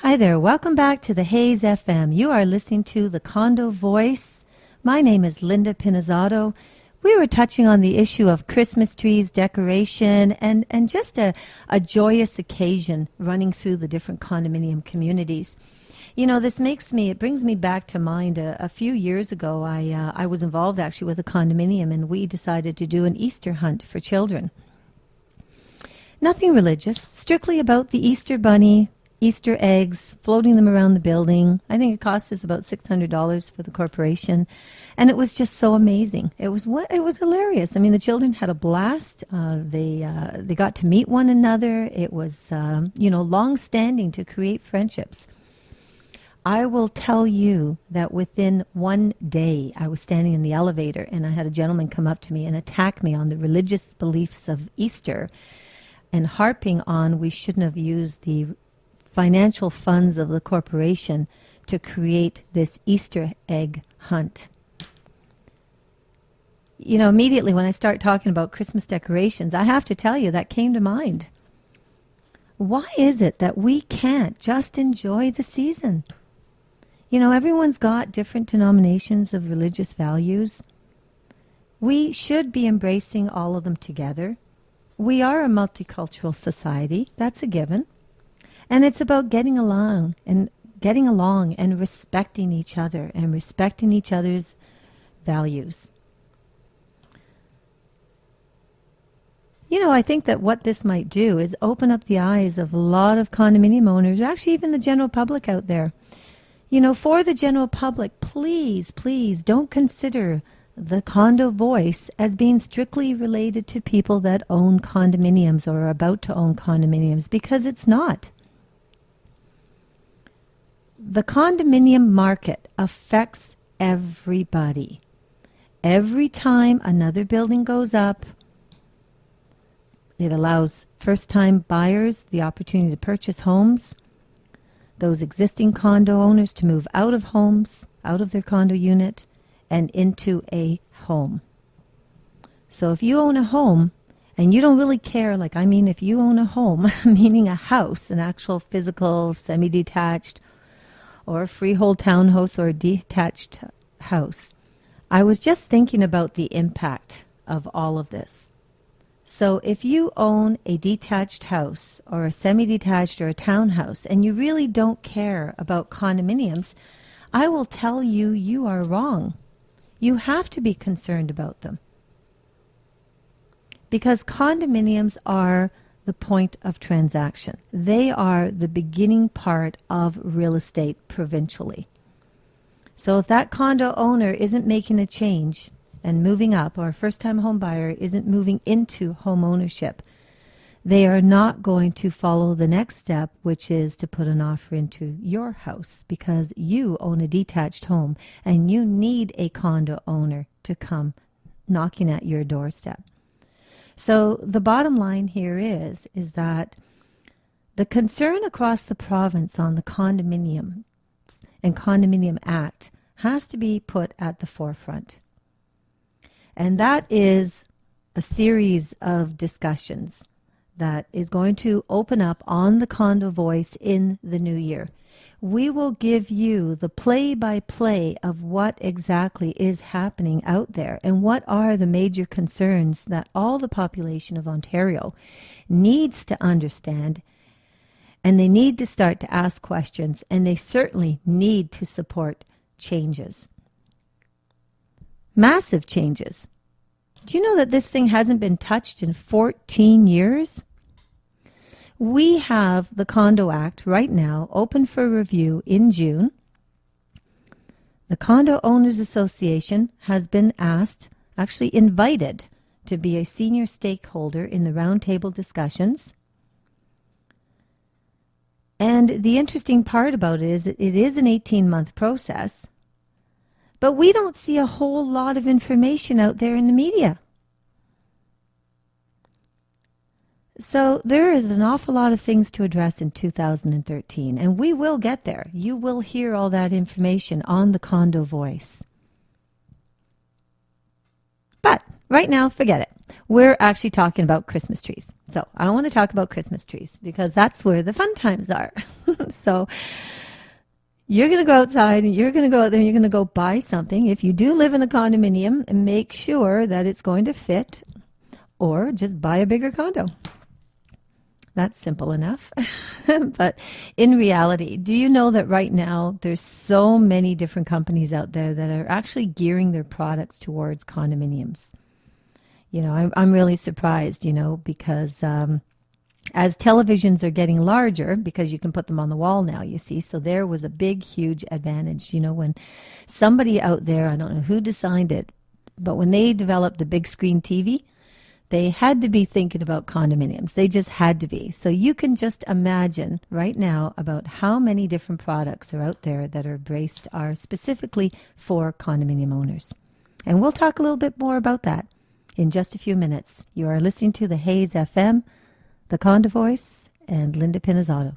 Hi there. Welcome back to the Hayes FM. You are listening to the Condo Voice. My name is Linda Pinizzato. We were touching on the issue of Christmas trees, decoration, and just a joyous occasion running through the different condominium communities. You know, it brings me back to mind a few years ago. I was involved actually with a condominium, and we decided to do an Easter hunt for children. Nothing religious, strictly about the Easter bunny, Easter eggs, floating them around the building. I think it cost us about $600 for the corporation, and it was just so amazing. It was hilarious. I mean, the children had a blast. They got to meet one another. It was long standing to create friendships. I will tell you that within one day, I was standing in the elevator, and I had a gentleman come up to me and attack me on the religious beliefs of Easter, and harping on we shouldn't have used the financial funds of the corporation to create this Easter egg hunt. You know, immediately when I start talking about Christmas decorations, I have to tell you that came to mind. Why is it that we can't just enjoy the season? You know, everyone's got different denominations of religious values. We should be embracing all of them together. We are a multicultural society. That's a given. And it's about getting along and respecting each other and respecting each other's values. You know, I think that what this might do is open up the eyes of a lot of condominium owners, actually even the general public out there. You know, for the general public, please don't consider the Condo Voice as being strictly related to people that own condominiums or are about to own condominiums, because it's not. The condominium market affects everybody. Every time another building goes up, it allows first-time buyers the opportunity to purchase homes, those existing condo owners to move out of homes, out of their condo unit, and into a home. So if you own a home, and you don't really care, if you own a home, meaning a house, an actual physical, semi-detached, or a freehold townhouse or a detached house. I was just thinking about the impact of all of this. So if you own a detached house or a semi-detached or a townhouse and you really don't care about condominiums, I will tell you, you are wrong. You have to be concerned about them. Because condominiums are the point of transaction. They are the beginning part of real estate provincially. So if that condo owner isn't making a change and moving up, or a first-time home buyer isn't moving into home ownership, they are not going to follow the next step, which is to put an offer into your house, because you own a detached home and you need a condo owner to come knocking at your doorstep. So the bottom line here is that the concern across the province on the Condominium and Condominium Act has to be put at the forefront. And that is a series of discussions that is going to open up on the Condo Voice in the new year. We will give you the play-by-play of what exactly is happening out there and what are the major concerns that all the population of Ontario needs to understand, and they need to start to ask questions, and they certainly need to support changes. Massive changes. Do you know that this thing hasn't been touched in 14 years? We have the Condo Act right now open for review in June. The Condo Owners Association has been asked, actually invited, to be a senior stakeholder in the roundtable discussions. And the interesting part about it is that it is an 18-month process, but we don't see a whole lot of information out there in the media. So there is an awful lot of things to address in 2013, and we will get there. You will hear all that information on the Condo Voice. But right now, forget it. we're actually talking about Christmas trees. So I want to talk about Christmas trees because that's where the fun times are. So you're going to go outside and you're going to go out there and you're going to go buy something. If you do live in a condominium, make sure that it's going to fit, or just buy a bigger condo. That's simple enough. But in reality, do you know that right now there's so many different companies out there that are actually gearing their products towards condominiums? You know, I'm really surprised, you know, because as televisions are getting larger, because you can put them on the wall now, you see, so there was a big, huge advantage. You know, when somebody out there, I don't know who designed it, but when they developed the big screen TV, they had to be thinking about condominiums. They just had to be. So you can just imagine right now about how many different products are out there that are specifically for condominium owners. And we'll talk a little bit more about that in just a few minutes. You are listening to the Hayes FM, the Condo Voice, and Linda Pinizzato.